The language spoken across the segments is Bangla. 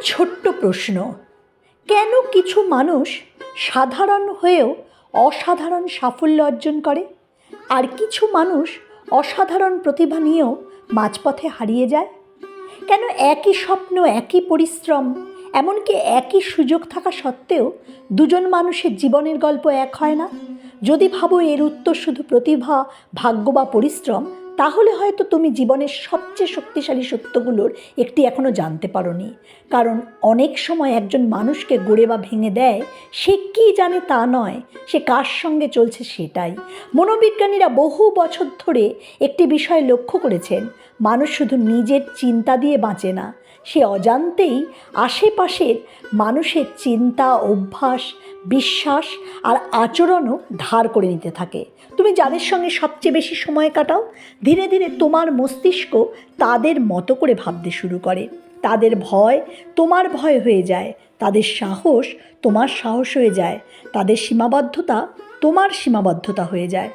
ছোট্ট প্রশ্ন, কেন কিছু মানুষ সাধারণ হয়েও অসাধারণ সাফল্য অর্জন করে, আর কিছু মানুষ অসাধারণ প্রতিভা নিয়েও মাঝপথে হারিয়ে যায়? কেন একই স্বপ্ন, একই পরিশ্রম, এমনকি একই সুযোগ থাকা সত্ত্বেও দুজন মানুষের জীবনের গল্প এক হয় না? যদি ভাবো এর উত্তর শুধু প্রতিভা, ভাগ্য বা পরিশ্রম, তাহলে হয়তো তুমি জীবনের সবচেয়ে শক্তিশালী সত্যগুলোর একটি এখনও জানতে পারোনি। কারণ অনেক সময় একজন মানুষকে গড়ে বা ভেঙে দেয় সে কী জানে তা নয়, সে কার সঙ্গে চলছে সেটাই। মনোবিজ্ঞানীরা বহু বছর ধরে একটি বিষয় লক্ষ্য করেছেন, মানুষ শুধু নিজের চিন্তা দিয়ে বাঁচে না, সে অজান্তেই আশেপাশের মানুষের চিন্তা, অভ্যাস, বিশ্বাস আর আচরণও ধার করে নিতে থাকে। তুমি যাদের সঙ্গে সবচেয়ে বেশি সময় কাটাও, ধীরে ধীরে তোমার মস্তিষ্ক তাদের মতো করে ভাবতে শুরু করে। তাদের ভয় তোমার ভয় হয়ে যায়, তাদের সাহস তোমার সাহস হয়ে যায়, তাদের সীমাবদ্ধতা তোমার সীমাবদ্ধতা হয়ে যায়,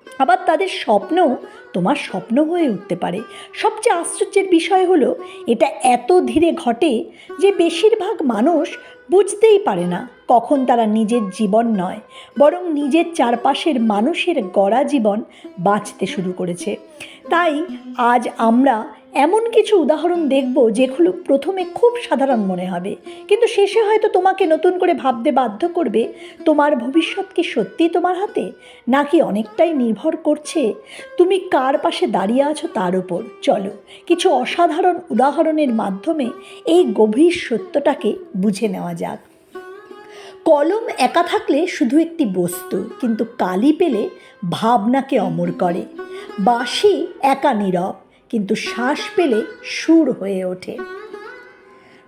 আবার তাদের স্বপ্নও তোমার স্বপ্ন হয়ে উঠতে পারে। সবচেয়ে আশ্চর্যের বিষয় হলো, এটা এত ধীরে ঘটে যে বেশিরভাগ মানুষ বুঝতেই পারে না কখন তারা নিজের জীবন নয়, বরং নিজের চারপাশের মানুষের গড়া জীবন বাঁচতে শুরু করেছে। তাই আজ আমরা এমন কিছু উদাহরণ দেখব যেগুলো প্রথমে খুব সাধারণ মনে হবে, কিন্তু শেষে হয়তো তোমাকে নতুন করে ভাবতে বাধ্য করবে, তোমার ভবিষ্যৎ কি সত্যিই তোমার হাতে, নাকি অনেকটাই নির্ভর করছে তুমি কার পাশে দাঁড়িয়ে আছো তার উপর। চলো কিছু অসাধারণ উদাহরণের মাধ্যমে এই গভীর সত্যটাকে বুঝে নেওয়া যাক। কলম একা থাকলে শুধু একটি বস্তু, কিন্তু কালি পেলে ভাবনাকে অমর করে। বাঁশি একা নীরব, কিন্তু শ্বাস পেলে সুর হয়ে ওঠে।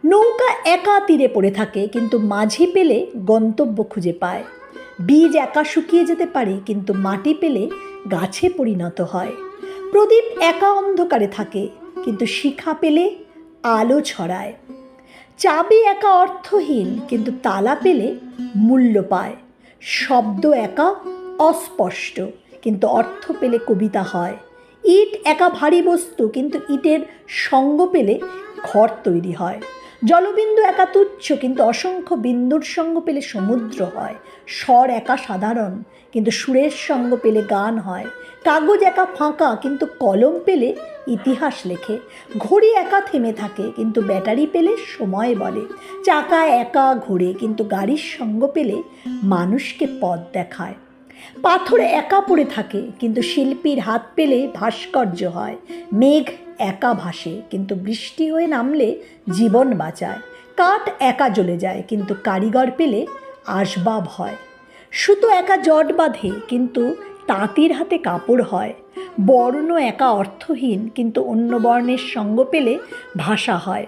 নৌকা একা তীরে পড়ে থাকে, কিন্তু মাঝি পেলে গন্তব্য খুঁজে পায়। বীজ একা শুকিয়ে যেতে পারে, কিন্তু মাটি পেলে গাছে পরিণত হয়। প্রদীপ একা অন্ধকারে থাকে, কিন্তু শিখা পেলে আলো ছড়ায়। চাবি একা অর্থহীন, কিন্তু তালা পেলে মূল্য পায়। শব্দ একা অস্পষ্ট, কিন্তু অর্থ পেলে কবিতা হয়। ইট একা ভারী বস্তু, কিন্তু ইটের সঙ্গ পেলে ঘর তৈরি হয়। জলবিন্দু একা তুচ্ছ, কিন্তু অসংখ্য বিন্দুর সঙ্গ পেলে সমুদ্র হয়। স্বর একা সাধারণ, কিন্তু সুরের সঙ্গ পেলে গান হয়। কাগজ একা ফাঁকা, কিন্তু কলম পেলে ইতিহাস লেখে। ঘড়ি একা থেমে থাকে, কিন্তু ব্যাটারি পেলে সময় বলে। চাকা একা ঘোরে, কিন্তু গাড়ির সঙ্গ পেলে মানুষকে পথ দেখায়। পাথর একা পড়ে থাকে, কিন্তু শিল্পীর হাত পেলে ভাস্কর্য হয়। মেঘ একা ভাসে, কিন্তু বৃষ্টি হয়ে নামলে জীবন বাঁচায়। কাঠ একা জ্বলে যায়, কিন্তু কারিগর পেলে আসবাব হয়। সুতো একা জট বাঁধে, কিন্তু তাঁতির হাতে কাপড় হয়। বর্ণ একা অর্থহীন, কিন্তু অন্য বর্ণের সঙ্গ পেলে ভাষা হয়।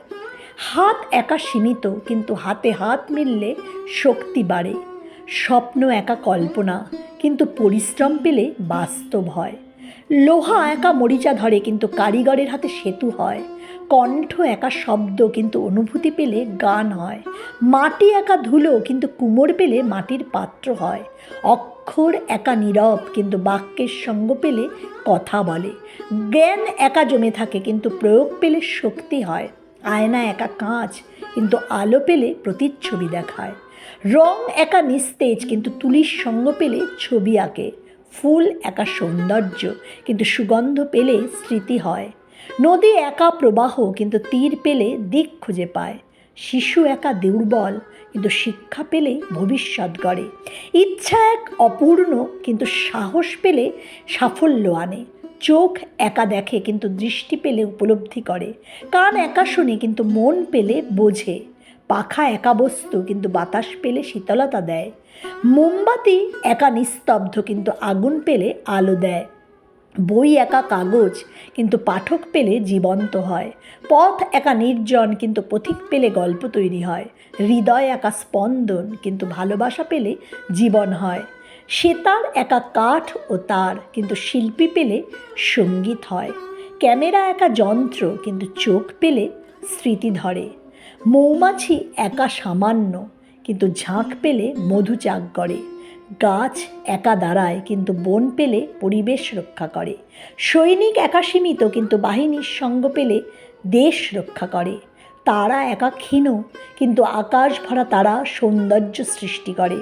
হাত একা সীমিত, কিন্তু হাতে হাত মিললে শক্তি বাড়ে। স্বপ্ন একা কল্পনা, কিন্তু পরিশ্রম পেলে বাস্তব হয়। লোহা একা মরিচা ধরে, কিন্তু কারিগরের হাতে সেতু হয়। কণ্ঠ একা শব্দ, কিন্তু অনুভূতি পেলে গান হয়। মাটি একা ধুলো, কিন্তু কুমোর পেলে মাটির পাত্র হয়। অক্ষর একা নীরব, কিন্তু বাক্যের সঙ্গ পেলে কথা বলে। জ্ঞান একা জমে থাকে, কিন্তু প্রয়োগ পেলে শক্তি হয়। আয়না একা কাঁচ, কিন্তু আলো পেলে প্রতিচ্ছবি দেখায়। রং একা নিস্তেজ, কিন্তু তুলির সঙ্গ পেলে ছবি আঁকে। ফুল একা সৌন্দর্য, কিন্তু সুগন্ধ পেলে স্মৃতি হয়। নদী একা প্রবাহ, কিন্তু তীর পেলে দিক খুঁজে পায়। শিশু একা দুর্বল, কিন্তু শিক্ষা পেলে ভবিষ্যৎ গড়ে। ইচ্ছা এক অপূর্ণ, কিন্তু সাহস পেলে সাফল্য আনে। চোখ একা দেখে, কিন্তু দৃষ্টি পেলে উপলব্ধি করে। কান একা শোনে, কিন্তু মন পেলে বোঝে। পাখা একা বস্তু, কিন্তু বাতাস পেলে শীতলতা দেয়। মোমবাতি একা নিস্তব্ধ, কিন্তু আগুন পেলে আলো দেয়। বই একা কাগজ, কিন্তু পাঠক পেলে জীবন্ত হয়। পথ একা নির্জন, কিন্তু পথিক পেলে গল্প তৈরি হয়। হৃদয় একা স্পন্দন, কিন্তু ভালোবাসা পেলে জীবন হয়। সেতার একা কাঠ ও তার, কিন্তু শিল্পী পেলে সঙ্গীত হয়। ক্যামেরা একা যন্ত্র, কিন্তু চোখ পেলে স্মৃতি ধরে। মৌমাছি একা সামান্য, কিন্তু ঝাঁক পেলে মধু চাক করে। গাছ একা দাঁড়ায়, কিন্তু বন পেলে পরিবেশ রক্ষা করে। সৈনিক একা সীমিত, কিন্তু বাহিনীর সঙ্গ পেলে দেশ রক্ষা করে। তারা একা ক্ষীণ, কিন্তু আকাশ ভরা তারা সৌন্দর্য সৃষ্টি করে।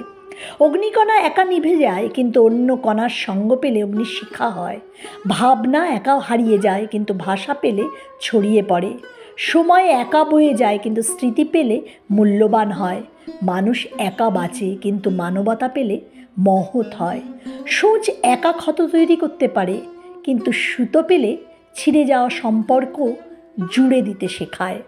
অগ্নিকণা একা নিভে যায়, কিন্তু অন্য কণার সঙ্গ পেলে অগ্নিশিখা হয়। ভাবনা একা হারিয়ে যায়, কিন্তু ভাষা পেলে ছড়িয়ে পড়ে। সময় একা বয়ে যায়, কিন্তু স্মৃতি পেলে মূল্যবান হয়। মানুষ একা বাঁচে, কিন্তু মানবতা পেলে মহৎ হয়। সূচ একা ক্ষত তৈরি করতে পারে, কিন্তু সুতো পেলে ছিঁড়ে যাওয়া সম্পর্ক জুড়ে দিতে শেখায়।